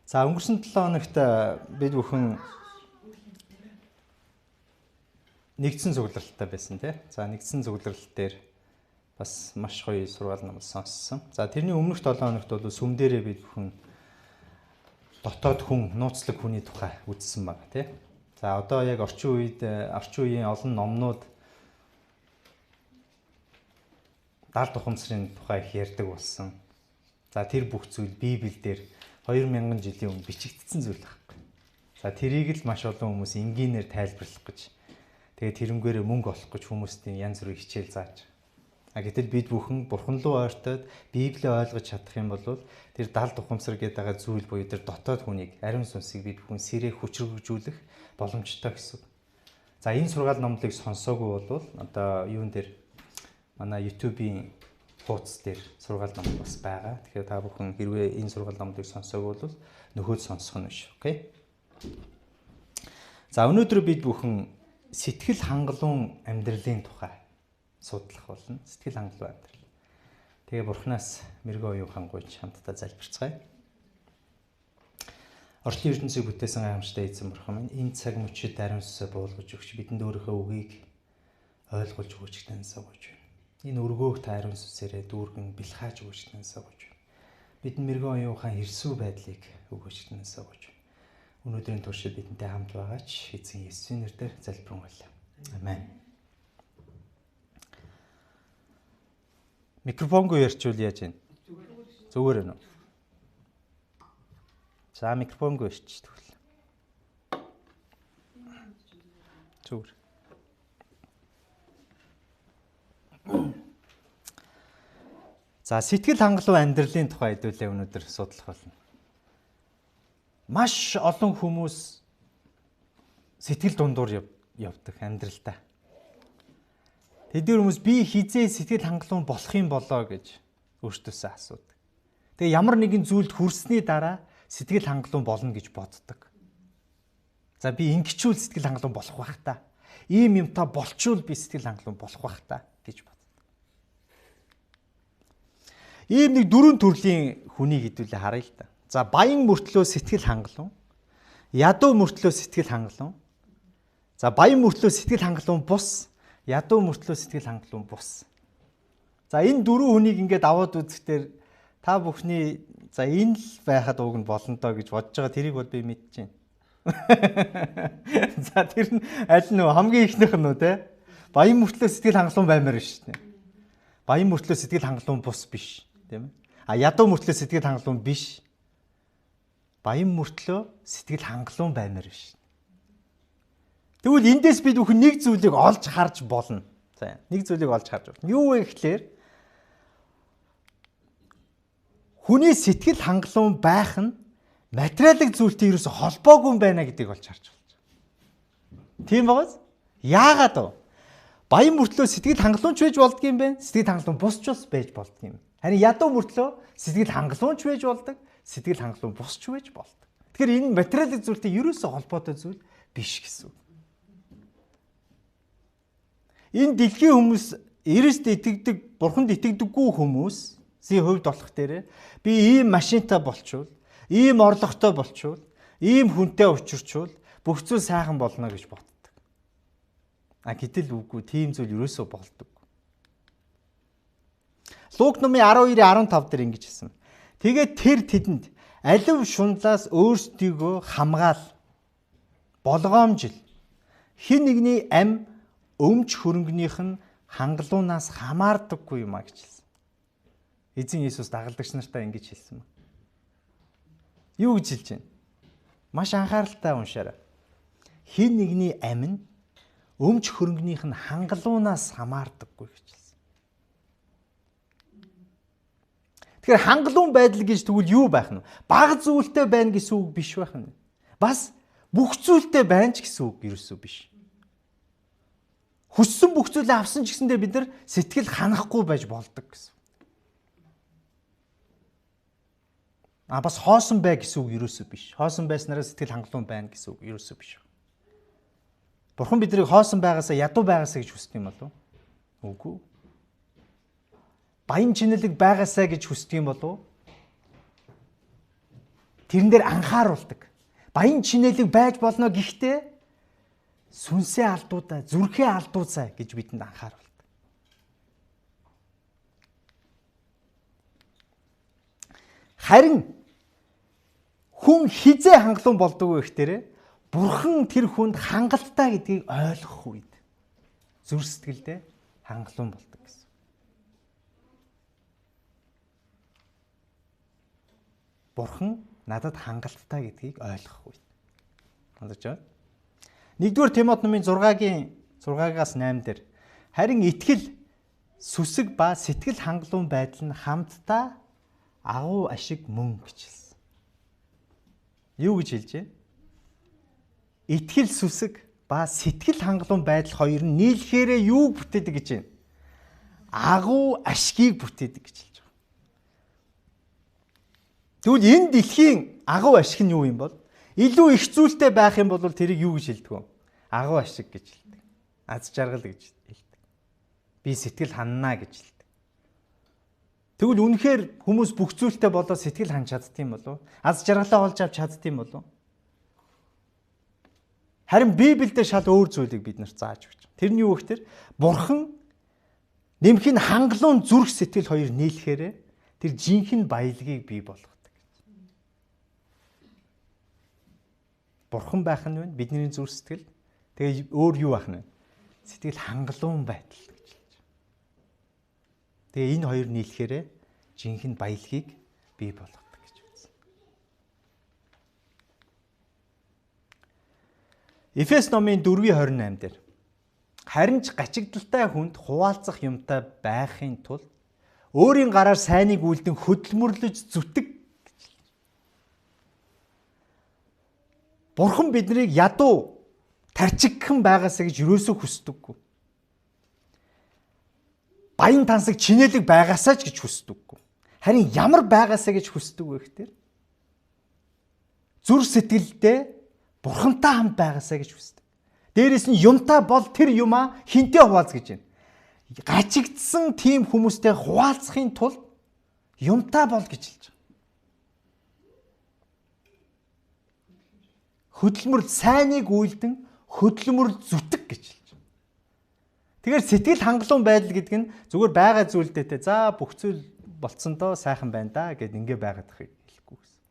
За өнгөрсөн 7 хоногт бид бүхэн нэгдсэн зөвлөлттэй байсан тий. За нэгдсэн зөвлөлт дээр бас маш гоё сургаал нам сонссон. За тэрний өмнөх 7 хоногт бол сүм дээрээ бид бүхэн дотоод хүн, нууцлаг хүний тухай үзсэн байна тий. За одоо яг орчин үеийн олон номнууд даалт ухамсарын тухай их ярьдаг болсон. За тэр бүх зүйл Библиэлд 2000 жилийн өмнө бичигдсэн зүйл байхгүй. За тэрийг л маш олон хүмүүс энгийнээр тайлбарлах гэж тэгээд тэрнгээрээ мөнгө олох гэж хүмүүстийн янз бүрийн хичээл зааж. Гэтэл бид бүхэн Бурхан руу ойртоод Библийг ойлгож чадах юм бол тэр даалт ухамсар гэдэг байгаа зүйл буюу тэр дотоод хүнийг, ариун сүнсийг бид бүхэн сэрээ хүчрхэгжүүлэх боломжтой гэсэн. За энэ сургаал номлыг сонсоогүй бол одоо юун дээр манай YouTube-ийн хуудас дээр сургаал ном бас байгаа. Тэгэхээр та бүхэн хэрвээ энэ сургаал номыг сонсоогүй бол нөхөд сонсох нь биш. Окей. За өнөөдөр бид бүхэн сэтгэл хангалуун амьдралын тухай судлах болно. Сэтгэл хангалуун амьдрал. Тэгээ Бурханаас мэрэгэн оюун хангуйч хамтдаа залбирцгаая. Орчлын ертөнцийг бүтээсэн гайхамшигтай эзэн Бурхан минь энэ цаг мөчид ариун сүнсээ буулгаж өгч бидэнд өөрийнхөө үгийг ойлгуулж өгөөч гэж насагж байна. Энэ өргөөг та ариун сүнсээрээ дүүргэн бэлхааж өгөөч гэж насагж байна. Бидэнд мэрэгэн оюунхан хэрсүү байдлыг өгөөч гэж насагж байна. Өнөөдрийн туршид бидэнтэй хамт байгаач эзэн Есүсийн нэрээр залбирanгуйлаа. Амен. Микрофонгүй ярьчвал яаж вэ? Зүгээр байна уу? За микрофонгүй ярьчих тэгвэл. Зүгээр. За сэтгэл хангалуун амьдралын тухай хэдүүлээ өнөөдөр судлах болно. Маш олон хүмүүс сэтгэл дундуур явдаг амьдралдаа. Тэдгээр хүмүүс би хизээ сэтгэл хангалуун болох юм болоо гэж өөртөөсөө асуудаг. Тэгээ ямар нэгэн зүйлд хүрсний дараа сэтгэл хангалуун болно гэж боддог. За би ингэчүүл сэтгэл хангалуун болох байх та. Ийм юмтай болчвол би сэтгэл хангалуун болох байх та гэж боддог. Ийм нэг дөрвөн төрлийн хүнийг хэдүүлээ харъя л да. За баян мөртлөө сэтгэл хангалуун, ядуу мөртлөө сэтгэл хангалуун. За баян мөртлөө сэтгэл хангалуун бус, ядуу мөртлөө сэтгэл хангалуун бус. За энэ дөрвөн хүнийг ингээд аваад үзэхдээ та бүхний за энэ л байхад ууг нь болно доо гэж бодож байгаа тэрийг бол би мэдчихээн. За тэр нь аль нь хамгийн ихнийх нь үү те? Баян мөртлөө сэтгэл хангалуун баймаар шүү дээ. Баян мөртлөө сэтгэл хангалуун бус биш, тийм ээ. Ядуу мөртлөө сэтгэл хангалуун биш. Баян мөртлөө сэтгэл хангалуун баймаар биш. Тэгвэл эндээс бид бүхэн нэг зүйлийг олж харж болно. За нэг зүйлийг олж харж болно. Юу вэ гэхлээр хүний сэтгэл хангалуун байх нь материалын зүйлтэй ерөөсө холбоогүй юм байна гэдгийг олж харж болж байна. Тийм байгаас? Яагаад вэ? Баян мөртлөө сэтгэл хангалуунч байж болдгийм бэ? Сэтгэл хангалуун бусч бас байж болдгийм. Харин ядуу мөртлөө сэтгэл хангалуунч байж болдог, сэтгэл хангалуун бусч байж болдог. Тэгэхээр энэ материалын зүйлтэй ерөөсө холбоотой зүйл биш гэсэн. Энэ дэлхийн хүмүүс Ирест итгэдэг, Бурханд итгэдэггүй хүмүүсийн хувьд болох дээр би ийм машинтай болчвол, ийм орлоготой болчвол, ийм хүнтэй учирчвал бүх зүйл сайхан болно гэж боддог. Гэтэл үгүй тийм зүйл ерөөсөө болдог. Лук номын 12:15 дээр ингэж хэлсэн. Тэгээд тэр тэдэнд алив шунлаас өөрсдийгөө хамгаал, болгоомжил, хэн нэгний ам өмч хөрөнгөнийх нь хангалуунаас хамаардаггүй юм а гэж хэлсэн. Эзэн Иесус дагалдагч нартаа ингэж хэлсэн. Юу гэж хэлж байна? Маш анхааралтай уншаарай. Хэн нэгний ам нь өмч хөрөнгөнийх нь хангалуунаас хамаардаггүй гэж хэлсэн. Тэгэхээр хангалуун байдал гэж тэгвэл юу байх нь? Бага зүйлтэй байна гэсэн үг биш байх нь. Бас бүх зүйлтэй байна ч гэсэн үг ерөөсөө биш. Хүссэн бүх зүйлээ авсан ч гэсэндээ бид нар сэтгэл ханахгүй байж болдог гэсэн. Бас хоосон бай гэсэн үг ерөөсөө биш. Хоосон байснараа сэтгэл хангалуун байна гэсэн үг ерөөсөө биш. Бурхан биднийг хоосон байгаасаа ядуу байгаасаа гэж хүсдэг юм болов уу? Үгүй. Баян чинэлэг байгаасаа гэж хүсдэг юм болов уу? Тэрэн дээр анхааруулдаг. Баян чинэлэг байж болно гэхдээ сүнсээ алдуудаа, зүрхээ алдуусаа гэж бидэнд анхааруулдаг. Харин хүн хизээ хангалуун болдог вэ гэхээр Бурхан тэр хүнд хангалттай гэдгийг ойлгох үед зүрх сэтгэлдээ хангалуун болдог гэсэн. Бурхан надад хангалттай гэдгийг ойлгох үед. Ойлгож байна? 1-р Тимот номын 6-аас 8 дээр харин итгэл, сүсэг ба сэтгэл хангалуун байдал нь хамтдаа агуу ашиг мөн гэж хэлсэн. Юу гэж хэлж байна? Итгэл, сүсэг ба сэтгэл хангалуун байдал хоёр нь нийлэхээрээ юу бүтээдэг гэж байна? Агуу ашгийг бүтээдэг гэж хэлж байгаа. Тэгвэл энэ дэлхийн агуу ашиг нь юу юм бол? Илүү их зүйлтэй байх юм бол тэрийг юу гэж хэлдэг вэ? Агуу ашиг гэж хэлдэг. Аз жаргал гэж хэлдэг. Би сэтгэл ханана гэж хэлдэг. Тэгвэл үнэхээр хүмүүс бүх зүйлтэй болоод сэтгэл ханж чаддсан болов? Аз жаргалаа олж авч чаддсан болов? Харин Библиэд шал өөр зүйлийг бид нарт зааж өгч байна. Тэрний юу гэхээр Бурхан нэмхийн хангалуун зүрх сэтгэл хоёр нийлэхээр тэр жинхэнэ баялагийг бий болгодог. Бурхан байх нь вэ? Бидний зүрх сэтгэл. Тэгээ өөр юу байх нь вэ? Сэтгэл хангалуун байдал гэж хэлж байна. Тэгээ энэ хоёр нийлэхээр жинхэнэ баялагийг бий болгодог гэж үзсэн. Эфес номын 4:28 дээр харин ч гачигдaltaй хүнд хуваалцах юмтай байхын тулд өөрийн гараар сайныг үлдэн хөдөлмөрлөж зүтг. Бурхан биднийг ядуу тарчигхан байгаасаа гэж юусоо хүсдэггүй. Баян тансаг чинэлэг байгаасаа ч гэж хүсдэггүй. Харин ямар байгаасаа гэж хүсдэг вэ гэхээр зүрх сэтгэлдээ Бурхантай хамт байгаасаа гэж хүсдэг. Дээрээс нь юмтай бол тэр юмаа хинтээ хуваалц гэж байна. Гачигдсан тийм хүмүүстэй хуваалцахын тулд юмтай бол гэж хэлж байгаа. Хөдөлмөр сайныг үйлдэн хөдөлмөр зүтг гэж хэлж байна. Тэгэхээр сэтгэл хангалуун байдал гэдэг нь зүгээр байгаа зүйлдээ за бүх зүйл болцсондоо сайхан байна да гэд ингэ байгаад ахыг хэлэхгүй гэсэн.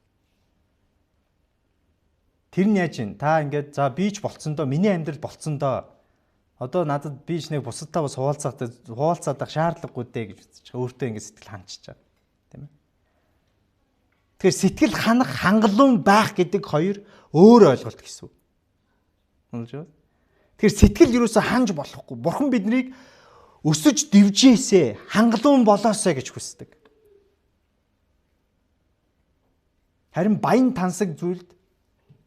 Тэр нь яаж вэ? Та ингээд за би ч болцсондоо миний амьдрал болцсондоо одоо надад би ч нэг бусадтай бас хуваалцаад ах шаардлагагүй дээ гэж үзэж байгаа. Өөртөө ингэ сэтгэл ханчиж байгаа. Тийм ээ. Тэгэхээр сэтгэл ханах хангалуун байх гэдэг хоёр өөр ойлголт гэсэн үг. Болж байна. Тэгэхээр сэтгэл юусоо ханж болохгүй. Бурхан биднийг өсөж дивжээсэ, хангалуун болоосоо гэж хүсдэг. Харин баян тансаг зүйлд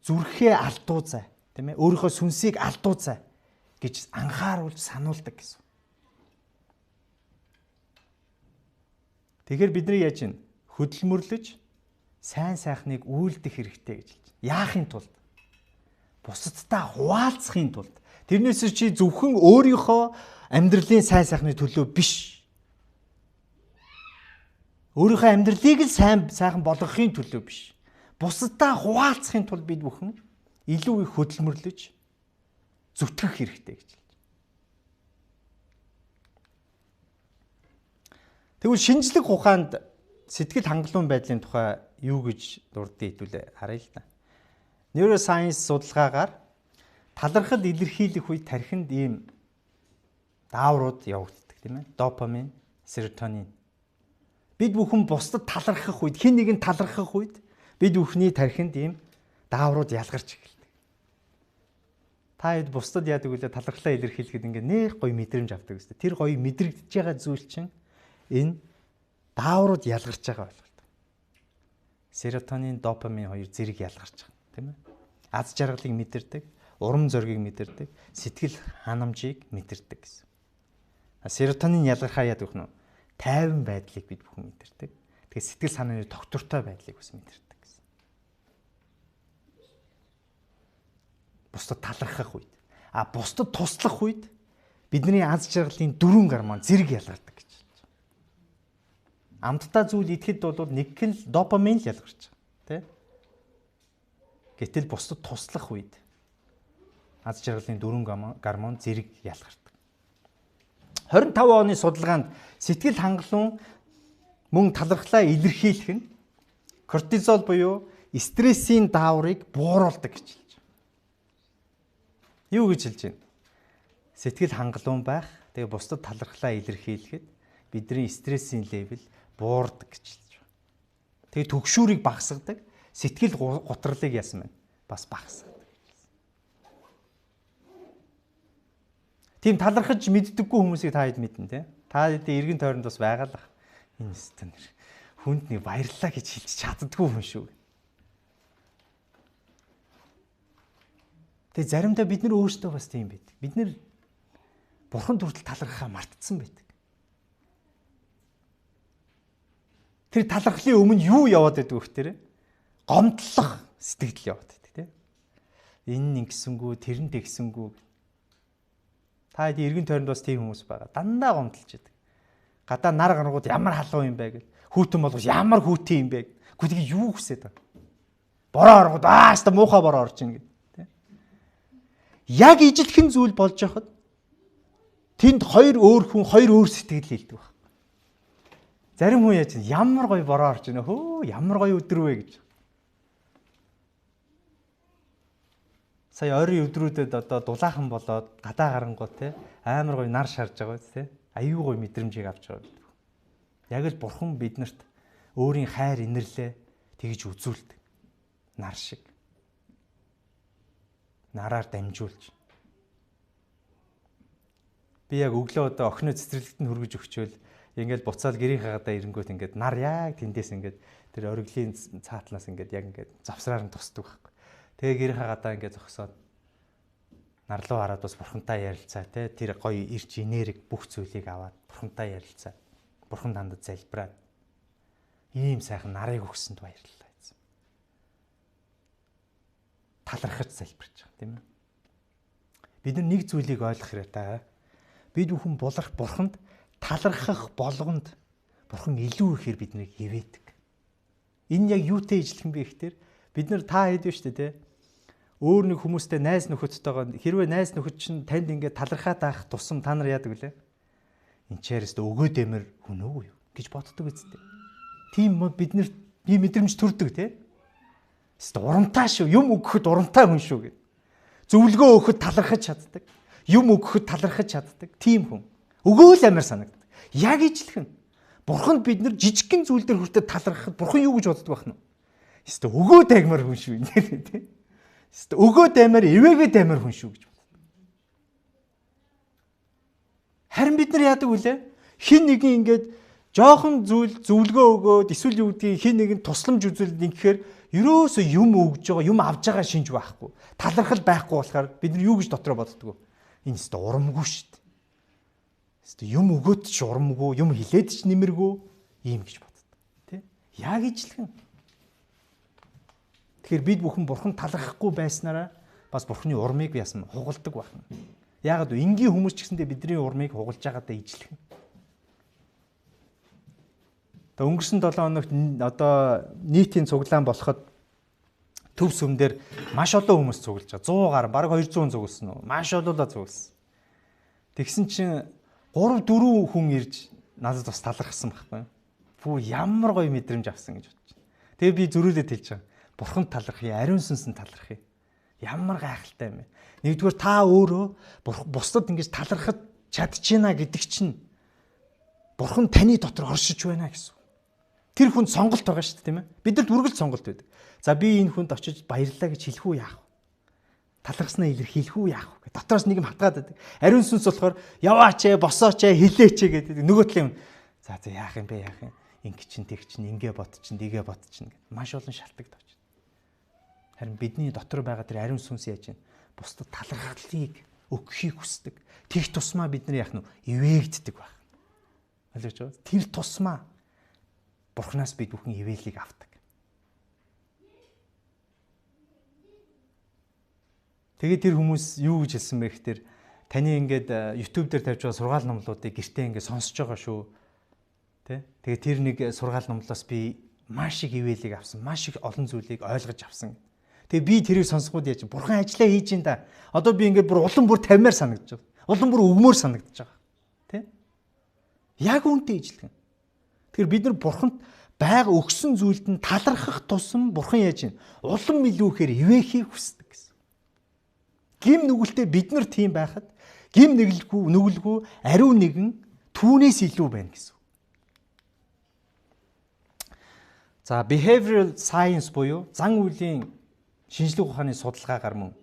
зүрхээ алдуузай, тийм ээ? Өөрийнхөө сүнсийг алдуузай гэж анхааруулж сануулдаг гэсэн. Тэгэхээр бид нар яаж вэ? Хөдөлмөрлөж сайн сайхныг үйлдэх хэрэгтэй гэж хэлж байна. Яахын тулд? Бусадтай хуваалцахын тулд. Тэрнээс чи зөвхөн өөрийнхөө амьдралын сайн сайхны төлөө биш. Өөрийнхөө амьдралыг л сайхан болгохын төлөө биш. Бусадтай хуваалцахын тулд бид бүхэн илүү их хөдөлмөрлөж зүтгэх хэрэгтэй гэж хэлж байна. Тэгвэл шинжлэх ухаанд сэтгэл хангалуун байдлын тухай юу гэж дурдъя хэдүүлээ харъя л да. Neuroscience судалгаагаар талархал илэрхийлэх үед тархинд ийм дааврууд явагддаг тийм ээ. Допамин, серотонин. Бид бүхэн бусдад талархах үед, хэн нэгэн талархах үед бид бүхний тархинд ийм дааврууд ялгарч эхэлдэг. Та хэд бусдад яадаг вэ? Талархлаа илэрхийлэхэд ингээ нэх гоё мэдрэмж авдаг гэсэн. Тэр гоё мэдрэгдэж байгаа зүйл чинь энэ дааврууд ялгарч байгаа ойлголт. Серотонин, допамин хоёр зэрэг ялгарч байгаа. Тийм ээ. Аз жаргалыг мэдэрдэг, урам зориг мэдэрдэг, сэтгэл ханамжийг мэдэрдэг гэсэн. Серотонин ялгархаа яадаг вэ? Тайван байдлыг бид бүхэн мэдэрдэг. Тэгэхээр сэтгэл санааны тогтвортой байдлыг бас мэдэрдэг гэсэн. Бусдад талархах үед, бусдад туслах үед бидний аз жаргалын 4 гормон зэрэг ялгардаг гэж. Амттай зүйл идэхэд бол нэг л допамин л ялгарч байгаа. Тэ? Гэтэл бусдад туслах үед аз жаргалын дөрвөн гормон зэрэг ялгардаг. 25 оны судалгаанд сэтгэл хангалуун мөн талархлаа илэрхийлэх нь кортизол буюу стрессийн дааврыг бууруулдаг гэж хэлж байна. Юу гэж хэлж байна? Сэтгэл хангалуун байх, тэгээ бусдад талархлаа илэрхийлэхэд бидний стрессийн левел буурдаг гэж хэлж байна. Тэгээ түгшүүрийг багасгадаг, сэтгэл гутралыг яасан байна? Бас багасгадаг. Тийм талархаж мэддэггүй хүмүүсийг та хэд мэднэ те? Та хэд эргэн тойронд бас байгаа л энэ стен хүнд нэг баярлалаа гэж хэлж чаддаггүй хүн шүү. Тэгээ заримдаа бид нар өөрсдөө бас тийм байдаг. Бид нар бурхан хүртэл талархахаа мартцсан байдаг. Тэр талархлын өмнө юу яваад байдаг вэ гэхээр гомдлох сэтгэл яваад байдаг тийм. Энэ ингэсэнгүү, тэр нь тэгсэнгүү. Та хэд эргэн тойронд бас тийм хүмүүс байгаа. Дандаа гомдлж байдаг. Гадаа нар гаргууд ямар халуун юм бэ гэл. Хүүтэн болгож ямар хүүтэн юм бэ. Гүлгийг юу хүсээд байгаа. Бороо оргууд ааста муухай бороо орж ийн гэдэг тийм. Яг ижилхэн зүйл болж яхад тэнд хоёр өөр хүн хоёр өөр сэтгэл хэлдэг баг. Зарим хүн яаж ямар гоё бороо орж ийнэ хөө ямар гоё өдөр вэ гэж. Сая ойрын өдрүүдэд одоо дулаахан болоод гадаа гарангууд те амар гоё нар шарж байгаа те аюу гоё мэдрэмжийг авч байгаа гэдэг. Яг л бурхан биднэрт өөрийн хайр инэрлээ тэгж үзүүлдэг. Нар шиг. Нараар дамжуулж. Би яг өглөө одоо охины цэцэрлэгт нь хүргэж өгчөөл ингээл буцаал гэрийнхээ гадаа ирэнгүүт ингээд нар яг тэндээс ингээд тэр ориглын цаатлаас ингээд яг ингээд завсраар нь тусдаг байхгүй. Тэгээ гэрийнхээ гадаа ингээд зогсоод нар руу хараад бас бурхантай ярилцаа те тэр гоё ирж энерги бүх зүйлийг аваад бурхантай ярилцаа. Бурхан дандад залбираад ийм сайхан нарыг өгсөнд баярлалаа гэсэн. Талархаж залбирч байгаа тийм ээ. Бид нэг зүйлийг ойлгох хэрэгтэй. Бид бүхэн бурханд талархах болгонд бурхан илүү ихээр биднийг ивэдэг. Энэ яг юутэй ижилхэн бэ гэхээр бид нар та хэд вэ шүү дээ те. Өөр нэг хүмүүстэй найз нөхөдтэйгээ хэрвээ найз нөхөд чинь танд ингээд талархаад байх тусам та нар яадаг вүлээ? Энд чээрээс өгөөд эмэр хүн үү гэж боддог үстэй. Тийм бид нар ийм мэдрэмж төрдөг те. Эсвэл урамтай шүү. Юм өгөхөд урамтай хүн шүү гэд. Зөвлөгөө өгөхөд талархаж чаддаг. Юм өгөхөд талархаж чаддаг. Тийм хүн. Өгөөл амар санагддаг. Яг ижилхэн. Бурханд бид нар жижигхэн зүйл дээр хүртэл талархахад бурхан юу гэж боддог байх нь? Эсвэл өгөөд аймар хүн шүү нэ те. Эсвэл өгөөд аймар ивэгээд аймар хүн шүү гэж боддог. Харин бид нар яадаг вүлээ? Хин нэгэн ингээд жоохон зүйл зөвлөгөө өгөөд эсвэл юу гэдгийг хин нэгэн тусламж үзүүлээд ингэхээр ерөөсөө юм өгж байгаа, юм авж байгаа шинж байхгүй. Талархал байхгүй болохоор бид нар юу гэж дотроо боддог вэ? Энэ өстө урамгүй шүү дээ. Өстө юм өгөөд ч урамгүй, юм хилээд ч нэмэргүй ийм гэж боддог. Тэ? Яг ижилхэн. Тэгэхээр бид бүхэн бурхан талархахгүй байснараа бас бурханы урмыг яасан хугалдаг байна. Яагаад вэ? Энгийн хүмүүс ч гэсэндээ бидний урмыг хугалж байгаадаа ижилхэн. Өнгөрсөн 7 хоногт одоо нийтийн цуглаан болоход төв сүмдэр маш олон хүмүүс цуглаж байгаа. 100 гаруй, бараг 200 цугласан уу? Маш олоолаа цугласан. Тэгсэн чинь 3 4 хүн ирж надад бас талархсан байхгүй. Фүү ямар гоё мэдрэмж авсан гэж бодож байна. Тэгээ би зөрүүлээд хэлж байгаа. Бурханд талархъя, ариун сүнсэнд талархъя. Ямар гайхалтай юм бэ? Нэгдүгээр та өөрөө бусдад ингэж талархаж чадчихна гэдэг чинь Бурхан таны дотор оршиж байна гэсэн. Тэр хүнд сонголт байгаа шүү дээ, тийм ээ. Бидэрт үргэлж сонголт байдаг. За би энэ хүнд очиж баярлалаа гэж хэлэх үү яах вэ? Талархснаа илэрхийлэх үү яах вэ? Дотроос нэг юм хатгаад байдаг. Ариун сүнс болохоор яваач ээ, босооч ээ, хэлээч ээ гэдэг. Нөгөө талын юм. За яах юм бэ, яах юм? Инг чин, тэг чин, ингээ бод чин, дэгээ бод чин гэдэг. Маш олон шалтгаалдаг. Харин бидний дотор байгаа тэр ариун сүнс яаж вэ? Бусдад талархлыг өгөхийг хүсдэг. Тэгх тусмаа бид нар яах нь ивээгддэг баг. Ойлгож байна? Тэр тусмаа Бурханаас бид бүхэн ивэлийг авдаг. Тэгээд тэр хүмүүс юу гэж хэлсэн бэ гэхээр таны ингээд YouTube дээр тавьж байгаа сургаал номлуудыг гэртээ ингээд сонсож байгаа шүү. Тэ? Тэгээд тэр нэг сургаал номлоос би маш их ивэлийг авсан, маш их олон зүйлийг ойлгож авсан. Тэгээ би тэрийг сонсгоод яаж бурхан ажиллаа хийж ин да. Одоо би ингээд бүр улам бүр тавьмаар санагдаж байна. Улам бүр өгмөр санагдаж байгаа. Тэ? Яг үнтэй ижилхэн. Тэгэхээр бид нар бурханд байга өгсөн зүйлд нь талархах тусам бурхан яаж ин улам илүүхээр ивэхийг хүсдэг гэсэн. Гим нүгэлтэй бид нар тийм байхад гим нүгэлгүй ариун нэгэн түүнээс илүү байна гэсэн. За behavioral science буюу зан үйлийн шинжлэх ухааны судалгаагаар мөн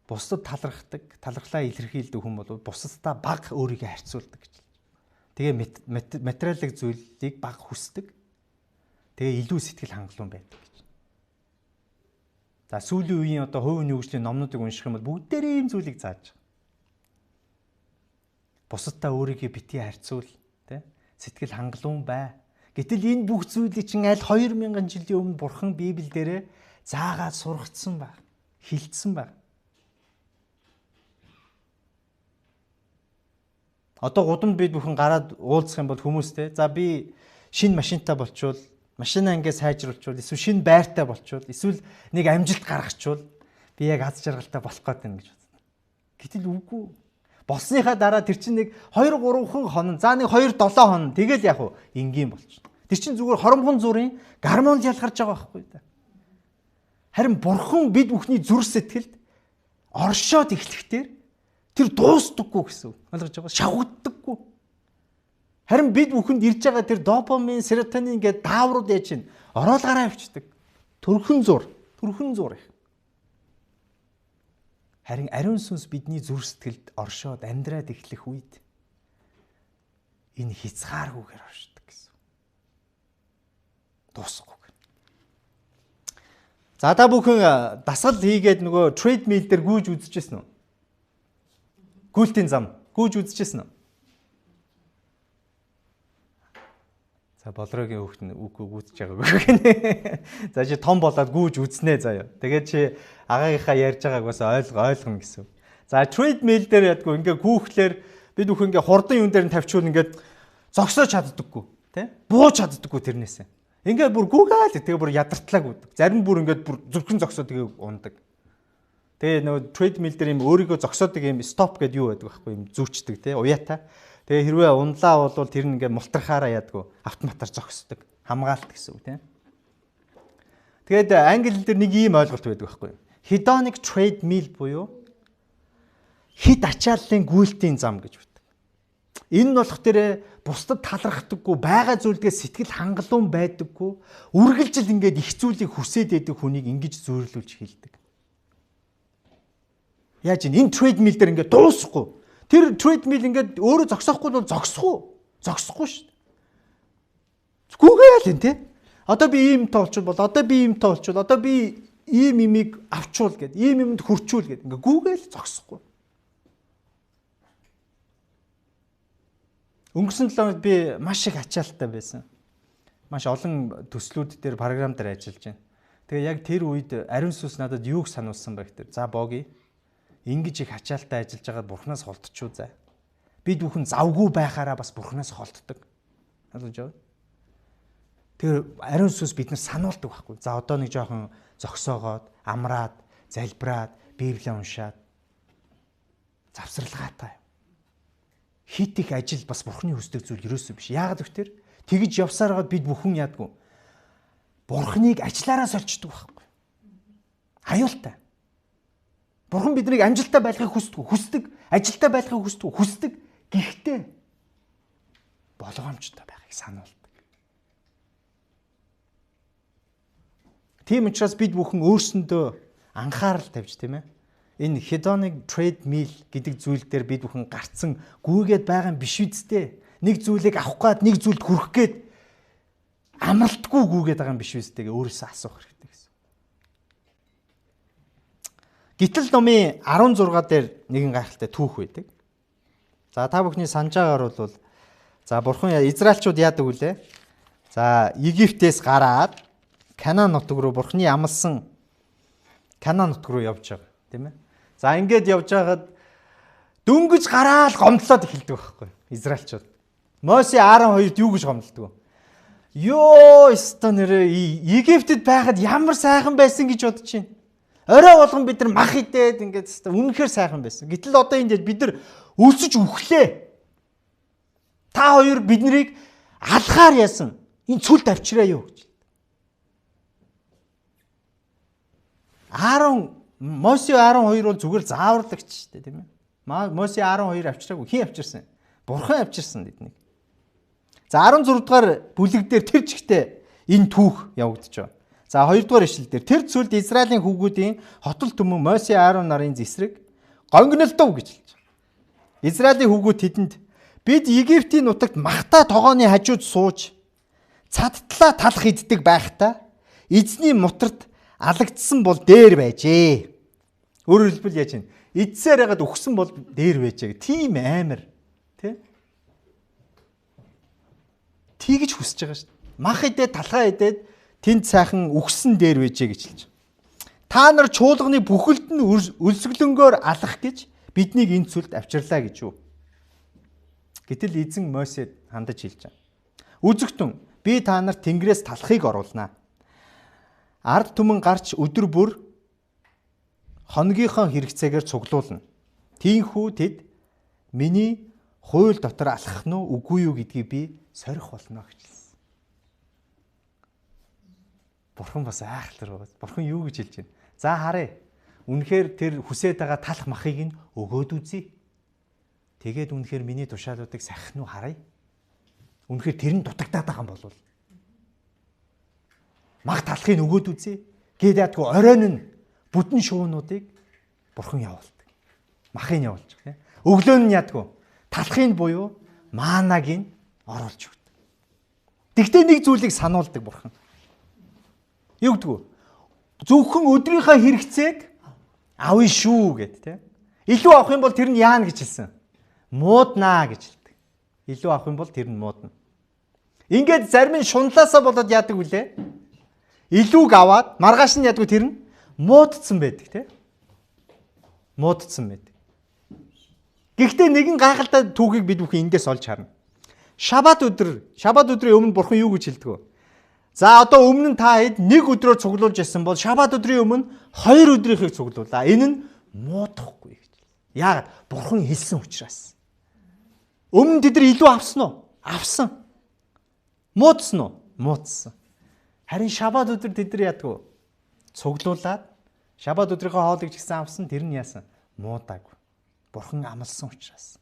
бусдад талархлаа илэрхийлдэг хүн бол бусдадаа бага өөрийгөө харьцуулдаг гэж. Тэгээ материалын зүйлийг бага хүсдэг. Тэгээ илүү сэтгэл хангалуун байдаг гэж. За сүүлийн үеийн одоо хувийн хөгжлийн номнуудыг унших юм бол бүгдээрээ ийм зүйлийг зааж байгаа. Бусдадаа өөрийгөө битгий харьцуул, тэ? Сэтгэл хангалуун бай. Гэтэл энэ бүх зүйлийг чинь аль 2000 жилийн өмнө бурхан Библиэл дээрээ заагаад сургацсан баг, хилцсэн баг. Одоо гудамд бид бүхэн гараад уулзах юм бол хүмүүстэй за би шинэ машинтай болчвол машинаа ингээ сайжруулчвал эсвэл шинэ байртай болчвол эсвэл нэг амжилт гаргачвал би яг аз жаргалтай болох гээд байна гэж бодсон. Гэтэл үгүй. Болсныхаа дараа тэр чинь нэг 2-3 хоног за нэг 2-7 хоног тэгэл яг уу энгийн болчихно. Тэр чинь зүгээр хоромхон зүрийн гормонд ялгарч байгаа байхгүй да. Харин бурхан бид бүхний зүрх сэтгэлд оршоод эхлэхдээ тэр дуустдаггүй гэсэн үг. Ойлгож байгаа? Шавгагддаггүй. Харин бид бүхэнд ирж байгаа тэр допамин, серотонин гэдэг дааврууд яаж чинь ороолгаараа авчдаг. Төрхөн зур их. Харин ариун сүнс бидний зүрх сэтгэлд оршоод амьдраад эхлэх үед энэ хязгааргүйгээр оршдог гэсэн. Дуусахгүй. За та бүхэн дасгал хийгээд нөгөө treadmill дээр гүйж үзчихсэн үү? Гүйлтийн зам гүйж үзчихсэн үү? За болроогийн хүүхэд нь үгүй гүйж байгаагүй гэнэ. За чи том болоод гүйж үзнэ заяа. Тэгээд чи агаагийнхаа ярьж байгааг бас ойлгоно гэсэн. За treadmill дээр ядгүй ингээ гүйхлээр бид бүхэн ингээ хурдан юун дээр нь тавьчвал ингээ зогсоож чаддаггүй, тий? Бууж чаддаггүй тэрнээсээ. Ингээ бүр гүүгээл тэгээ бүр ядартлаг үүдэг. Зарим бүр ингээ бүр зүрхэн зогсоод тэгээ ундаг. Тэгээ нөгөө treadmill дээр юм өөрийгөө зогсоодог юм stop гэдэг юу байдаг байхгүй юм зүүчдэг тий уяатай. Тэгээ хэрвээ унлаа бол тэр нь ингээ мултрахаараа яадгүй автоматар зогсдог. Хамгаалт гэсэн үг тий. Тэгээд англи хэл дээр нэг ийм ойлголт байдаг байхгүй. Hedonic treadmill буюу хит ачааллын гүйлтийн зам гэж байдаг. Энэ нь болох тэр бусдад талархдаггүй байгаа зүйлдээ сэтгэл хангалуун байдаггүй үргэлжил ингээд их зүйлийг хүсээд байдаг хүнийг ингэж зөөрлүүлж хийлдэг. Яаж энэ treadmill дээр ингээд дуусахгүй. Тэр treadmill ингээд өөрөө зогсохгүй бол зогсохгүй шүү дээ. Гүүгээл энэ тий. Одоо би ийм тоолчвол одоо би ийм тоолчвол одоо би ийм имийг авчвал гэд ийм юмд хүрчүүл гэд ингээд гүүгээл зогсохгүй. Өнгөрсөн 7 хоногт би маш их ачаалттай байсан. Маш олон төслүүд дээр програм дээр ажиллаж байна. Тэгээ яг тэр үед ариун сүнс надад юуг сануулсан бэ гэхээр за боги ингэж их ачаалттай ажиллаж байгаад бурхнаас холдчихуу за. Бид бүхэн завгүй байхаараа бас бурхнаас холддог. Ойлгож байна? Тэр ариун сүнс биднэр сануулдаг байхгүй. За одоо нэг жоохон зогсоогоод, амраад, залбираад, Библийг уншаад завсралгаатай. Хит их ажил бас бурхны хүсдэг зүйл ерөөсөө биш. Яагаад гэвэл тэгж явсараад бид бүхэн яадгүй. Бурхныг ажиллаараа сольчдөг байхгүй. Аюултай. Бурхан биднийг амжилттай байхыг хүсдэг, ажилтай байхыг хүсдэг. Гэхдээ болгоомжтой байхыг сануулдаг. Тийм учраас бид бүхэн өөрсөндөө анхаарал тавьж тийм ээ. Энэ hedonic treadmill гэдэг зүйл дээр бид бүхэн гарцсан гүйгээд байгаа юм биш үсттэй. Нэг зүйлийг авах гээд нэг зүйлд хүрэх гээд амралтгүй гүйгээд байгаа юм биш үстэйгээ өөрөөсөө асуух хэрэгтэй гэсэн. Гитэл номын 16 дээр нэгэн гайхалтай түүх байдаг. За та бүхний санаж байгаагаар бол за бурхан Израильчууд яадаг вүлээ? За Египтээс гараад Канаан нутаг руу бурханы амлсан Канаан нутаг руу явж байгаа, тийм ээ. За ингээд явж байгаад дөнгөж гараал гомдлоод эхэлдэг байхгүй Израильчууд. Мосе Аарон хоёрт юу гэж гомдлдог вэ? Ёо, өстө нэрээ Египтэд байхад ямар сайхан байсан гэж бодож байна. Орой болгон бид нар мах идээд ингээд өстө үнэхээр сайхан байсан. Гэтэл одоо энэ бид нар өлсөж үхлээ. Та хоёр биднийг алхаар яасан. Энэ цүлд авчираа юу гэж. Мосе 12 бол зүгээр зааварлагч шүү дээ, тийм ээ. Мосе 12 авчираагүй. Хэн авчирсан? Бурхан авчирсан биднийг. За 16 дугаар бүлэг дээр тэр жигтэй энэ түүх явагдаж байна. За 2 дугаар ишлэл дээр тэр цүлд Израилийн хүүгүүдийн хотол түмэн Мосе Аарон нарын зэсрэг гонгнолдов гэж хэлж байна. Израилийн хүүгүүд тэдэнд бид Египтийн нутагт махта тогооны хажууд сууж цадтлаа талах иддэг байхдаа эзний мутарт алагдсан бол дээр байжээ. Өөрөөр хэлбэл яаж вэ? Эдсээр ягаад өгсөн бол дээр байжээ. Тийм амар. Тэ? Тийгэж хүсэж байгаа шүү дээ. Мах идээд талхаа идээд тэнд сайхан өгсөн дээр байжээ гэж хэлж байна. Та нар чуулганы бүхэлд нь өлсгөлөнгөөр алах гэж биднийг энэ цүлд авчирлаа гэж юу. Гэтэл эзэн Мосед хандаж хэлж байна. Үзэгтэн би та нарт Тэнгэрээс талахыг оруулнаа. Ард түмэн гарч өдөр бүр хоногийнхоо хэрэгцээгээр цуглуулна. Тийхүү тэд миний хууль дотор алхах нь үгүй юу гэдгийг би сорих болно гэж хэлсэн. Бурхан бас айхтар байна. Бурхан юу гэж хэлж байна? За харъя. Үнэхээр тэр хүсээд байгаа талах махыг нь өгөөд үзье. Тэгээд үнэхээр миний тушаалуудыг сахих нь харъя. Үнэхээр тэр нь дутагдаад байгаа юм болов. Мах талахыг өгөөд үзье. Гээд яадгүй оройн нь бүтэн шуунуудыг Бурхан явуулдаг. Махыг явуулж байгаа. Өглөө нь яадгүй талахыг буюу маанаг нь оруулж өгдөг. Тэгтээ нэг зүйлийг сануулдаг Бурхан. Юу гэдэг вэ? Зөвхөн өдрийнхөө хэрэгцээг авъя шүү гэд тэ. Илүү авах юм бол тэр нь яана гэж хэлсэн. Мууднаа гэж хэлдэг. Илүү авах юм бол тэр нь муудна. Ингээд зарим нь шунлаасаа болоод яадаг үлээ. Илүүг аваад маргааш нь ядгүй тэр нь муудцсан байдаг тий. Муудцсан байдаг. Гэхдээ нэгэн гайхалтай түүхийг бид бүхэн эндээс олж харна. Шабат өдрийн өмнө Бурхан юу гэж хэлдэг вэ? За одоо өмнө нь та хэд нэг өдрөөр цуглуулж ясан бол шабат өдрийн өмнө 2 өдрийнхийг цуглуулаа. Энэ нь муудахгүй гэж. Яагаад? Бурхан хэлсэн учраас. Өмнө тэд нар илүү авсан уу? Авсан. Муудсан уу? Муудсан. Харин шабат өдөр тэд нар яадаг вэ? Цуглуулад шабат өдрийнхөө хоолыг ч гэсэн авсан, тэр нь яасан? Муудаагүй. Бурхан амласан учраас.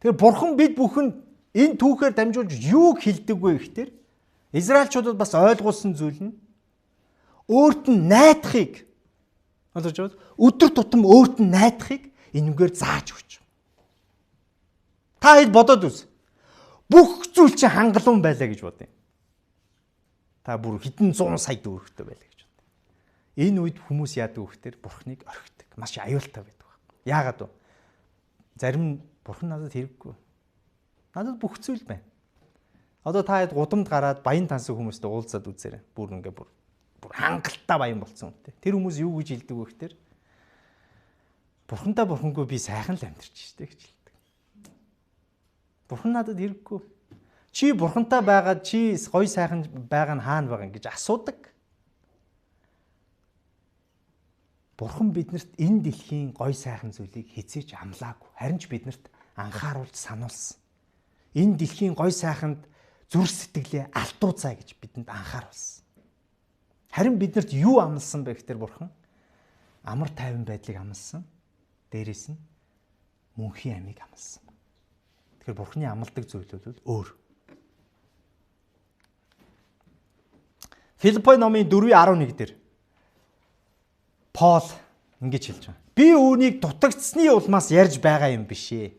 Тэгэхээр Бурхан бид бүхэнд энэ түүхээр дамжуулж юуг хэлдэг вэ гэхээр Израильчуудад бас ойлгуулсан зүйл нь өөрт нь найдахыг ойлгож байна. Өдөр тутам өөрт нь найдахыг энэгээр зааж өгч. Та хэд бодоод үз. Бүх зүйл чинь хангалуун байлаа гэж бодъё. Та бүр хэдэн 100 сая төгрөгтэй байлаа гэж бодъё. Энэ үед хүмүүс яадаг вэ гэхээр Бурханыг орхидог. Маш аюултай байдаг байна. Яагаад вэ? Зарим Бурхан надад хэрэггүй. Надад бүх зүйл байна. Одоо та хэд гудамд гараад баян тансаг хүмүүстэй уулзаад үзээрэй. Бүр хангалттай баян болцсон үнтэй. Тэр хүмүүс юу гэж хэлдэг вэ гэхээр Бурхантай Бурхангүй би сайхан л амьдарч штэ гэж хэлдэг. Бурхан надад хэрэггүй. Чи Бурхантай байгаад чи гоё сайхан байгаа нь хаана байгаа гэж асуудаг. Бурхан биднэрт энэ дэлхийн гоё сайхан зүйлийг хизээч амлаагүй. Харин ч биднэрт анхааруулж сануулсан. Энэ дэлхийн гоё сайханд зүрх сэтгэлээ алтуузаа гэж бидэнд анхааруулсан. Харин биднэрт юу амласан бэ гэхээр Бурхан амар тайван байдлыг амласан. Дээрээс нь мөнхийн амийг амласан. Тэгэхээр Бурханы амладаг зүйлүүд бол өөр. Филиппой номын 4:11 дээр Пол ингэж хэлж байна. Би үүнийг дутагдсны улмаас ярьж байгаа юм биш ээ.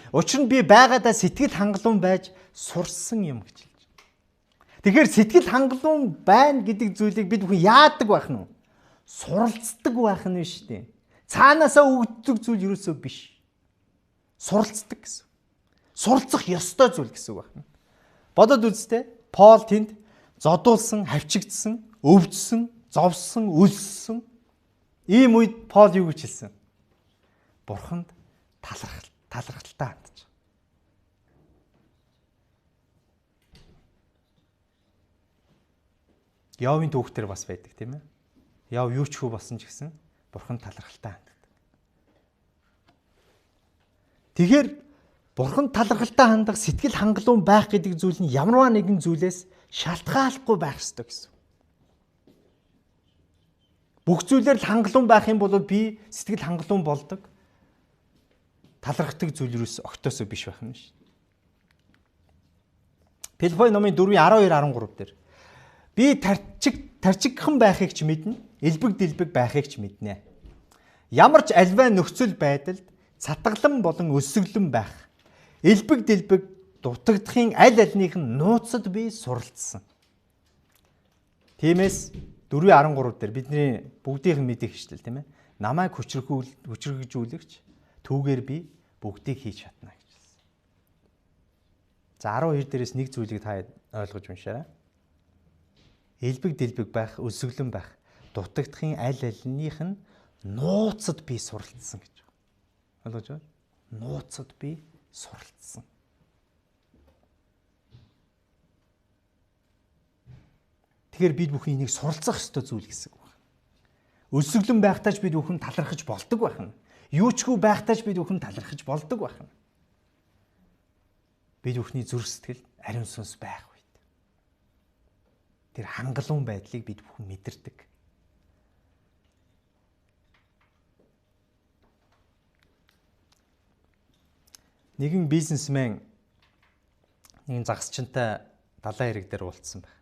Учир нь би байгаадаа сэтгэл хангалуун байж сурсан юм гэж хэлж байна. Тэгэхээр сэтгэл хангалуун байна гэдэг зүйлийг бид бүхэн яадаг байх нь вэ? Суралцдаг байх нь биш үү? Цаанаасаа өгдөг зүйл юусоо биш. Суралцдаг гэсэн. Суралцах ёстой зүйл гэсэн үг байна. Бодоод үзтээ Пол тэнд зодуулсан, хавчигдсан, өвдсөн, зовсон, өлссөн. Ийм үед Пол юу гэж хэлсэн? Бурханд талархалтай хандж. Явын түүхтэр бас байдаг тийм ээ. Яв юу ч хүү болсон ч гэсэн бурхан талархалтай ханддаг. Тэгэхээр бурхан талархалтай хандах сэтгэл хангалуун байх гэдэг зүйл нь ямарваа нэгэн зүйлээс шалтгааллахгүй байх ёстой гэсэн. Бүх зүйлээр л хангалуун байх юм бол би сэтгэл хангалуун болдог. Талархдаг зүйл юус огтосоо биш байх юм шин. Филиппо номын 4:12-13 дээр би тарчигхан байхыг ч мэднэ, элбэг дэлбэг байхыг ч мэднэ. Ямар ч альваа нөхцөл байдалд цатгалан болон өсөглөн байх, элбэг дэлбэг дутагдахын аль альных нь нууцад би суралцсан. Тиймээс 4:13 дээр бидний бүгдийнх нь мэдэх хэвчлэл тийм ээ. Намайг хүчрхэгжүүлэгч түүгээр би бүгдийг хийж чадна гэж хэлсэн. За 12 дээрээс нэг зүйлийг та ойлгож уншаарай. Элбэг дэлбэг байх, өсөглөн байх, дутагдахын аль альных нь нууцад би суралцсан гэж байна. Ойлгож байна? Нууцад би суралцсан. Тэгэхээр бид бүхэн энийг суралцах ёстой зүйл гэсэн үг байна. Өсөглөн байхдаа ч бид бүхэн талархаж болдог байна. Юучгүй байхдаа ч бид бүхэн талархаж болдог байна. Бид бүхний зүрх сэтгэл ариун сүнс байх үед тэр хангалуун байдлыг бид бүхэн мэдэрдэг. Нэгэн бизнесмен нэгэн загасчинтай далайн хэрэг дээр уулзсан байх.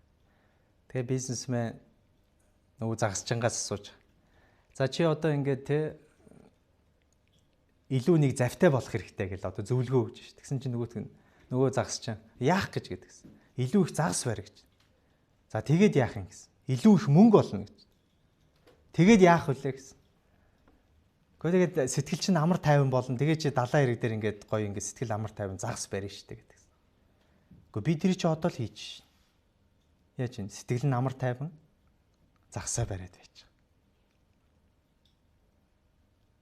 Тэгээ бизнесмен нөгөө загасчингаас асууж, за чи одоо ингээд те илүү нэг завтай болох хэрэгтэй гэл одоо зөвлөгөө өгч ш. Тэгсэн чинь нөгөө загасчин яах гэж гэдгсэн. Илүү их загас барь гэж. За тэгээд яах юм гэсэн. Илүү их мөнгө олно гэж. Тэгээд яах вүлээ гэсэн. Гэхдээ тэгээд сэтгэл чинь амар тайван болно. Тэгээд чи далайн хэрэг дээр ингээд гоё ингээд сэтгэл амар тайван загас барь штэ гэдгсэн. Гэхдээ би тэр чи одоо л хийж шин. Яаж юм сэтгэл нь амар тайван загсаа бариад байж.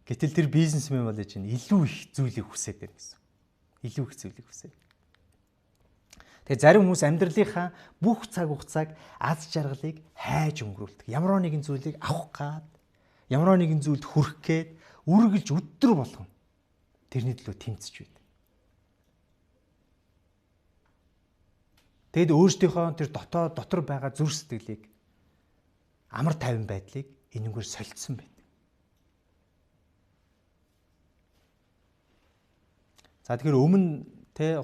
Гэтэл тэр бизнесмен бол чинь илүү их зүйлийг хүсээд байна гэсэн. Илүү их зүйлийг хүсээд. Тэгээ зарим хүмүүс амьдралынхаа бүх цаг хугацааг аз жаргалыг хайж өнгөрүүлдэг. Ямар нэгэн зүйлийг авах гад, ямар нэгэн зүйлд хүрэх гээд үргэлж өдөр болгон тэрний төлөө тэмцэж байд. Тэгэд өөрсдийнхөө тэр дотор байгаа зүрх сэтгэлийг амар тайван байдлыг энэгээр солилцсон байд. За тэгэхээр өмнө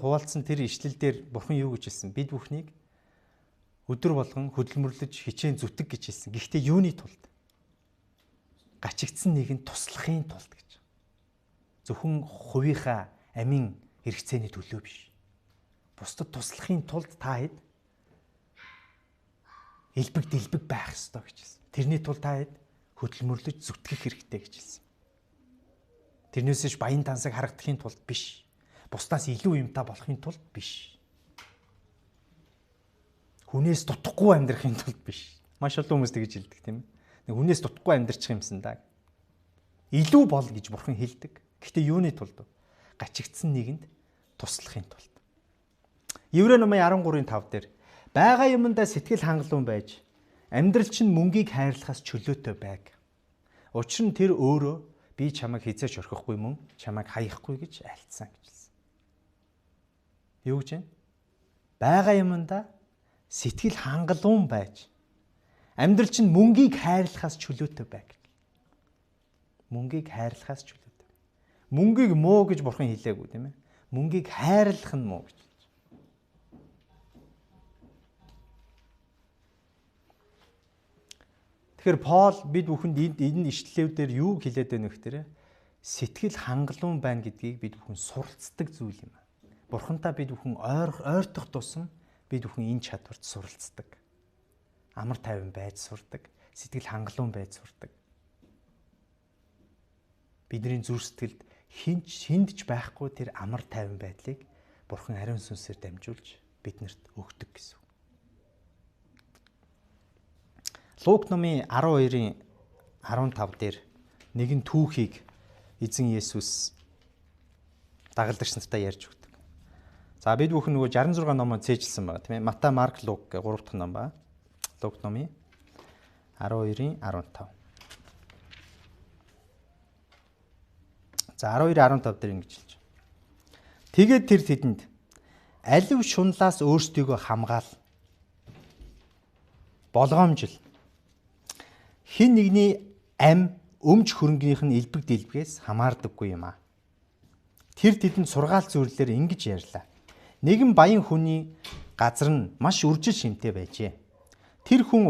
хуваалцсан тэр ишлэл дээр бурхан юу гэж хэлсэн? Бид бүхнийг өдөр болгон хөдөлмөрлөж хичээн зүтэг гэж хэлсэн. Гэхдээ юуны тулд? Гачигдсан нэгэнд туслахын тулд гэж. Зөвхөн хувийнхаа амийн хэрэгцээний төлөө биш. Бусдад туслахын тулд та хэд элбэг дэлбэг байх ёстой гэж хэлсэн. Тэрний тулд та хэд хөдөлмөрлөж зүтгэх хэрэгтэй гэж хэлсэн. Тэрнээсээ баян тансаг харагдахын тулд биш. Бусдаас илүү юмтай болохын тулд биш. Хүнээс дутхгүй амьдрахын тулд биш. Маш олон хүмүүс тэгж хэлдэг тийм ээ. Нэг хүнээс дутхгүй амьдрчих юмсан да. Илүү бол гэж бурхан хэлдэг. Гэхдээ юуны тулд? Гачигдсан нэгэнд туслахын тулд. Еврей номын 13:5 дээр байгаа юмдаа сэтгэл хангалуун байж амьдрал чинь мөнгийг хайрлахаас чөлөөтэй байг. Учир нь тэр өөрөө би чамайг хизээч орхихгүй мөн чамайг хаяхгүй гэж альцсан гэж хэлсэн. Юу гэж вэ? Байгаа юмдаа сэтгэл хангалуун байж амьдрал чинь мөнгийг хайрлахаас чөлөөтэй байг. Мөнгийг хайрлахаас чөлөөтэй. Мөнгийг муу гэж бурхан хэлээгүй тийм ээ. Мөнгийг хайрлах нь муу гэж. Тэгэхээр Пол бид бүхэнд энэ ишлэлүүдээр юу хэлээд байна вэ гэхээр сэтгэл хангалуун байна гэдгийг бид бүхэн суралцдаг зүйл юм. Бурхантай бид бүхэн ойртох тусам бид бүхэн энэ чадварт суралцдаг. Амар тайван байж сурдаг, сэтгэл хангалуун байж сурдаг. Бидний зүрх сэтгэлд хиндж байхгүй тэр амар тайван байдлыг Бурхан ариун сүнсээр дамжуулж биднэрт өгдөг гэсэн. Лук номын 12:15 дээр нэгэн түүхийг эзэн Есүс дагалдагч нартай ярьж өгдөг. За бид бүхэн нөгөө 66 номоо цээжилсэн байгаа тийм ээ. Матай, Марк, Лук гэх 3 дахь ном ба. Лук номын 12-ийн 15. За 12:15 дээр ингэж хэлж байна. Тэгээд тэр тэдэнд алив шунлаас өөрсдийгөө хамгаал, болгоомжил, хин нэгний ам өмч хөрөнгөнийх нь элбэг дэлбгээс хамаардаггүй юм аа. Тэр тэдэнд сургаал зүйлээр ингэж ярьлаа. Нэгэн баян хүний газар нь маш үржил шимтэй байжээ. Тэр хүн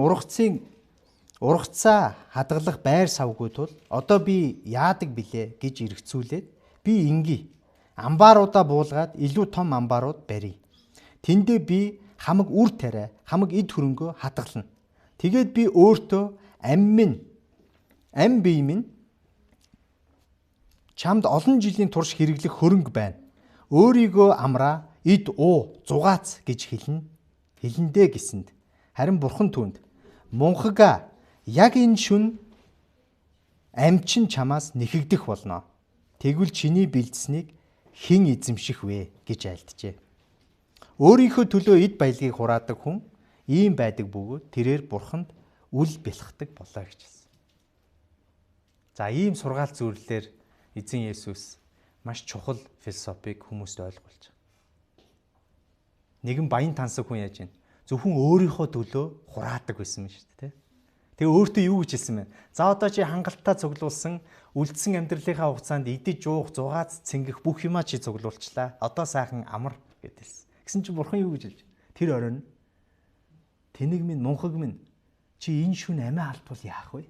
ургацаа хадгалах байр савгүй тул одоо би яадаг билээ гэж эргцүүлээд би инги амбааруудаа буулгаад илүү том амбаарууд барья. Тэндээ би хамаг үр тариа, хамаг эд хөрөнгөө хадгална. Тэгээд би өөртөө ам бие минь чамд олон жилийн турш хэрэглэх хөрөнгө байна. Өөрийгөө амраа, эд зугаац гэж хэлэндээ гэсэнд харин бурхан түүнд мунхага яг энэ шүн амчин чамаас нэхэгдэх болно. Тэгвэл чиний бэлдсэнийг хэн эзэмших вэ гэж айлтжээ. Өөрийнхөө төлөө эд баялагийг хураадаг хүн ийм байдаг бөгөөд тэрээр бурханд үл бэлхдэг болоо гэж хэлсэн. За ийм сургаал зүйлээр эзэн Есүс маш чухал философиг хүмүүст ойлгуулж байгаа. Нэгэн баян тансаг хүн яаж байна? Зөвхөн өөрийнхөө төлөө хураадаг байсан юм шүү дээ. Тэгээ өөртөө юу гэж хэлсэн бэ? За одоо чи хангалттай цуглуулсан үлдсэн амьдралынхаа хугацаанд идэж уух, зугаац, цэнгэх бүх юмаа чи цуглуулчлаа. Одоо сайхан амар гэдэлсэн. Гэсэн чинь бурхан юу гэж хэлж байна? Тэр оройн тэнэг минь, мунхаг минь чи энэ шүн амиа алдвал яах вэ?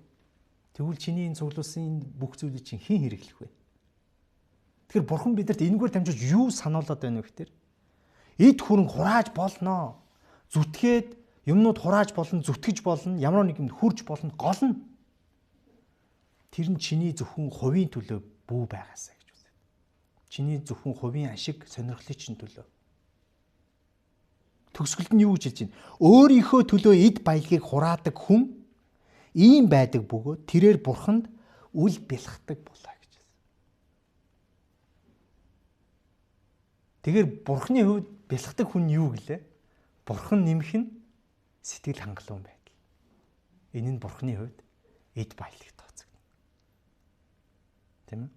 Тэгвэл чиний энэ цуглуулсан энэ бүх зүйлийг чинь хэн хэрэглэх вэ? Тэгэхээр бурхан бидэнд энэгээр дамжуулж юу сануулад байна вэ гэхээр эд хөрөнгө хурааж болноо. Зүтгээд юмнууд хурааж болно, зүтгэж болно, ямар нэгэнд хурж болно, гол нь тэр нь чиний зөвхөн хувийн төлөө бүү байгаасаа гэж үздэг. Чиний зөвхөн хувийн ашиг, сонирхлын чинь төлөө. Төгсгөлд нь юу гэж хэлж байна? Өөрийнхөө төлөө эд баялагийг хураадаг хүн ийм байдаг бөгөөд тэрээр бурханд үл бэлхдэг болоо гэж хэлсэн. Тэгэхээр бурхны хувьд бэлхдэг хүн юу гэлээ? Бурхан нэмэх нь сэтгэл хангалуун байдал. Энэ нь бурхны хувьд эд баялаг тооцогдно. Тийм ээ?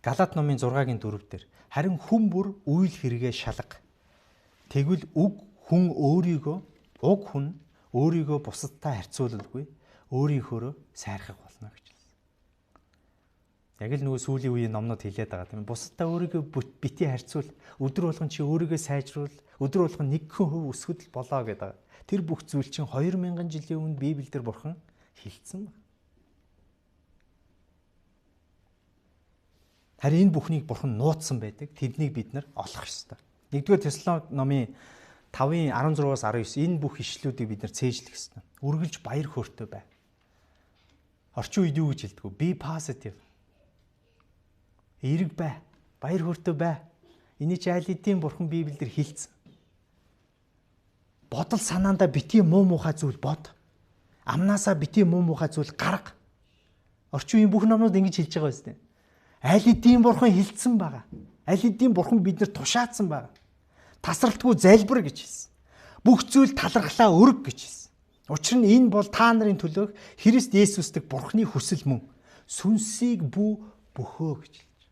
Галаат номын 6-гийн 4 дээр харин хүн бүр үйл хэрэгээ шалга. Тэгвэл уг хүн өөрийгөө бусадтай харьцуулалгүй, өөрийнхөөрөө сайрхах болно гэж хэлсэн. Яг л нөгөө сүүлийн үеийн номнод хэлээд байгаа тийм. Бусадтай өөрийгөө бити харьцуул, өдөр болгон чи өөрийгөө сайжруул, өдөр болгон 1% өсгөд болоо гэдэг. Тэр бүх зүйл чинь 2000 жилийн өмнө Библиэлд бурхан хэлсэн байна. Харин энэ бүхнийг бурхан нууцсан байдаг. Тэднийг бид нар олох ёстой. 1-р Тесалоник номын 5-ын 16-аас 19 энэ бүх ишлүүдийг бид нар цээжлэх ёстой. Үргэлж баяр хөөртэй бай. Орчин үед юу гэж хэлдэг вэ? Be positive. Эерэг бай. Баяр хөөртэй бай. Эний чи аль хэдийн бурхан Библиэлд хэлсэн. Бодол санаандаа битгий муу муухай зүйл бод. Амнаасаа битгий муу муухай зүйл гарга. Орчин үеийн бүх номнууд ингэж хэлж байгаа биз дээ. Аль хэдийн бурхан хэлсэн байгаа. Аль хэдийн бурхан биднэр тушаацсан байгаа. Тасралтгүй залбир гэж хэлсэн. Бүх зүйл талархлаа өрг гэж хэлсэн. Учир нь энэ бол та нарын төлөөх Христ Есүсдэг бурхны хүсэл мөн. Сүнсийг бөхөө гэж хэлж.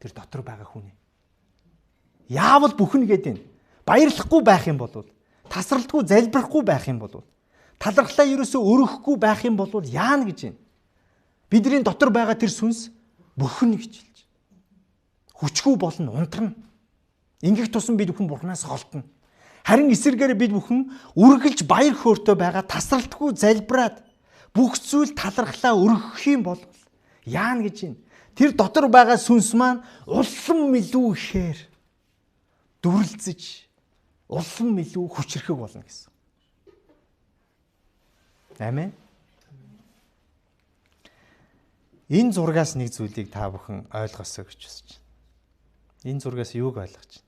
Тэр дотор байгаа хүн. Яавал бүхэн гэдэг нь баярлахгүй байх юм бол, тасралтгүй залбирахгүй байх юм бол, талархлаа ерөөсөө өргөхгүй байх юм бол яана гэж байна. Бидний дотор байгаа тэр сүнс бүхэн гэж хэлж. Хүчгүй болно, унтрана. Ингэх тусам бид бүхэн бурхнаас холдно. Харин эсэргээр бид бүхэн үргэлж баяр хөөртэй байгаа, тасралтгүй залбираад бүх зүйл талархлаа өргөх юм бол яана гэж байна. Тэр дотор байгаа сүнс маань улам илүү ихээр дүрлцэж, улам илүү хүчрэхэг болно гэсэн. Амен. Энэ зургаас нэг зүйлийг та бүхэн ойлгосоо гэж хүсэж байна. Энэ зургаас юуг ойлгож байна?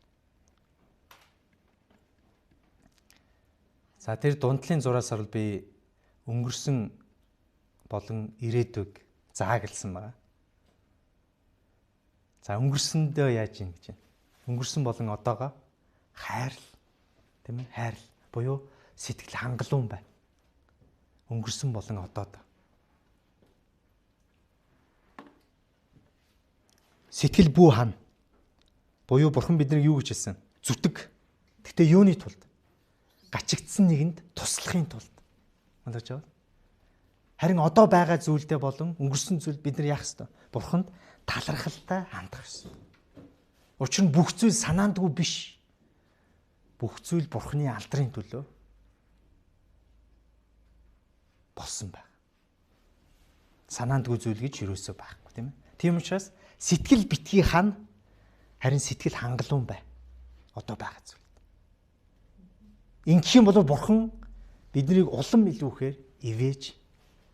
За тэр дундлын зураасаар би өнгөрсөн болон ирээдүйг заагласан байна. За өнгөрсөндөө яаж юм гэж байна? Өнгөрсөн болон одоогоо хайрл, тийм ээ? Хайрл буюу Сэтгэл хангалуун бай. Өнгөрсөн болон одоод. Сэтгэл бүү хана. Буюу Бурхан биднийг юу гэж хэлсэн? Зүтг. Гэхдээ юуны тулд? Гачигдсан нэгэнд туслахын тулд. Ойлгож байна? Харин одоо байгаа зүйлдээ болон өнгөрсөн зүйл бид нар яах ёстой? Бурханд талархалтай хандах ёстой. Учир нь бүх зүйл санаандгүй биш. Бүх зүйл Бурханы алдрын төлөө болсон байна. Санаандгүй зүйл гэж юусоо байхгүй, тийм ээ. Тийм учраас сэтгэл битгий хана, харин сэтгэл хангалуун бай. Одоо байгаа зүйл. Ингэх юм бол Бурхан биднийг улам илүүхээр ивэж,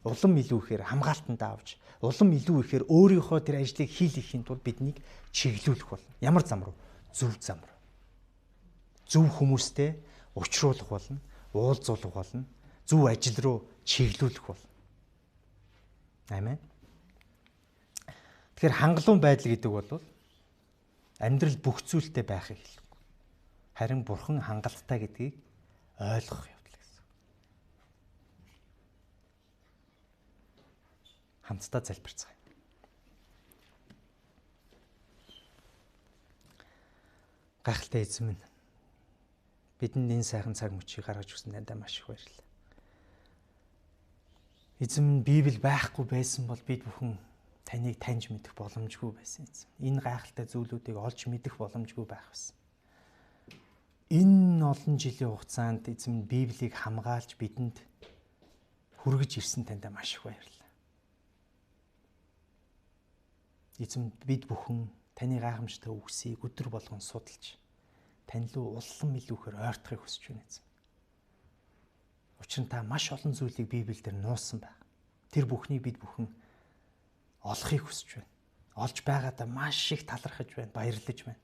улам илүүхээр хамгаалтанд авч, улам илүү ихээр өөрийнхөө тэр ажлыг хийхин тулд биднийг чиглүүлэх болно. Ямар зам руу? Зөв зам руу. Зөв хүмүүстэй уулзруулах болно, уулзуулах болно, зөв ажил руу чиглүүлэх болно. Амен. Тэгэхээр хангалуун байдал гэдэг бол амьдрал бүх зүйлтэй байхыг хэлэхгүй. Харин Бурхан хангалттай гэдгийг ойлгох явдал гэсэн. Хамтдаа залбирцгаая. Гайхалтай эзэн минь, бидэнд энэ сайхан цаг мөчийг гаргаж өгсөн танд маш их баярлалаа. Эзэн минь, Библи байхгүй байсан бол бид бүхэн таныг таньж мэдэх боломжгүй байсан эзэн. Энэ гайхалтай зүйлүүдийг олж мэдэх боломжгүй байх байсан. Энэ олон жилийн хугацаанд эзэн Библийг хамгаалж бидэнд хүргэж ирсэн танд маш их баярлалаа. Эзэн, бид бүхэн таны гайхамшигтай үгсийг өдөр болгон судалж тань руу улам илүүхээр ойртохыг хүсэж байна эзэн. Учир нь та маш олон зүйлийг Библиэлд нуусан байна. Тэр бүхнийг бид бүхэн олохыг хүсэж байна. Олж байгаадаа маш их талархаж байна, баярлаж байна.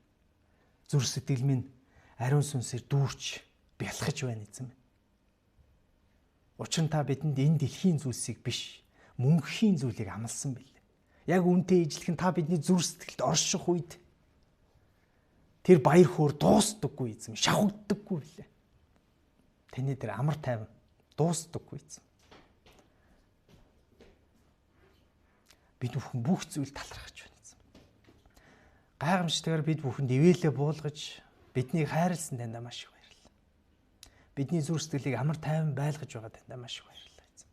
Зүр сэтгэл минь ариун сүнсээр дүүрч бялхаж байна эзэн. Учир нь та бидэнд энэ дэлхийн зүйлсийг биш, мөнхийн зүйлийг амласан билээ. Яг үнтэй ижлэх нь та бидний зүр сэтгэлд орших үед тэр баяр хөөр дуустдаггүй эзэн, шавхагддаггүй билээ. Таны тэр амар тайван дуустдаггүй эзэн. Бид бүхэн бүх зүйл талархаж байна эзэн. Гайхамшигтайгаар бид бүхэнд ивэлээ буулгаж биднийг хайрлсан танд маш их баярлалаа. Бидний зүр сэтгэлийг амар тайван байлгаж байгаа танд маш их баярлалаа эзэн.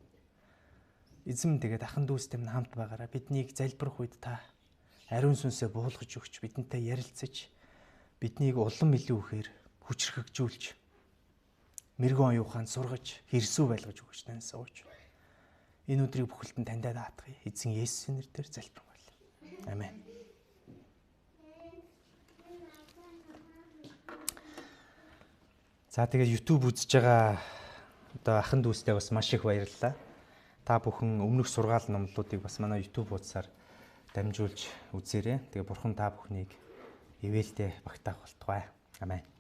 Эзэн, тэгээд ахын дүүстэй минь хамт байгаараа биднийг залбирх үед та ариун сүнсээ буулгаж өгч бидэнтэй ярилцаж биднийг улам илүүхээр хүчрхэгжүүлж мэрэгэн оюуханд сургаж хэрсүү байлгаж өгч тань сууж. Энэ өдрийг бүхэлдэн таньдаа даатгая. Эзэн Есүсийн нэрээр залбирмаар. Амен. За тэгээд YouTube үзэж байгаа одоо ахын дүүстэй бас маш их баярлалаа. Та бүхэн өмнөх сургаал номлуудыг бас манай YouTube хуудасаар дамжуулж үзээрэй. Тэгээ Бурхан та бүхнийг ивэлдээ багтаах болтугай. Амен.